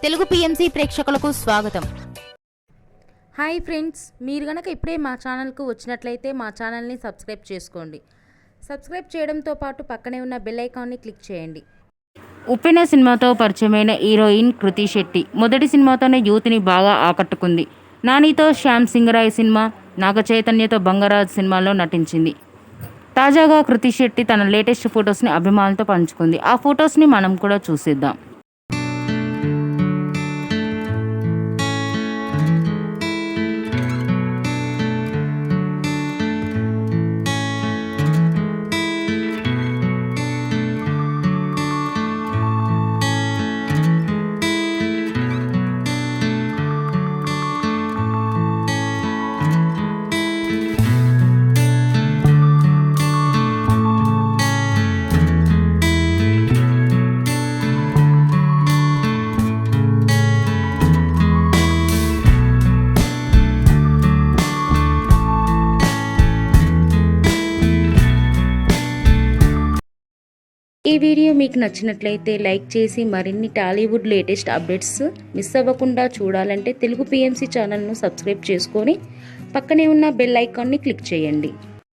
Telugu PMC ప్రేక్షకులకు స్వాగతం. Hi friends, మీరు గనక ఇప్పుడే మా ఛానల్కు వచ్చినట్లయితే మా ఛానల్ని సబ్స్క్రైబ్ చేసుకోండి. సబ్స్క్రైబ్ చేయడంతో పాటు పక్కనే ఉన్న బెల్ ఐకాన్ని క్లిక్ చేయండి. ఉప్పెన సినిమాతో పరిచయమైన హీరోయిన్ కృతి శెట్టి మొదటి సినిమాతోనే యూత్ని బాగా ఆకట్టుకుంది. నానితో శ్యామ్ సింగరాయ్ సినిమా, నాగ చైతన్యతో బంగారాజ్ సినిమాలో నటించింది. తాజాగా కృతి శెట్టి తన లేటెస్ట్ ఫొటోస్ని అభిమానులతో పంచుకుంది. ఆ ఫొటోస్ని మనం కూడా చూసేద్దాం. ఈ వీడియో మీకు నచ్చినట్లయితే లైక్ చేసి మరిన్ని టాలీవుడ్ లేటెస్ట్ అప్డేట్స్ మిస్ అవ్వకుండా చూడాలంటే తెలుగు పిఎంసి ఛానల్ను సబ్స్క్రైబ్ చేసుకొని పక్కనే ఉన్న బెల్ ఐకాన్ని క్లిక్ చేయండి.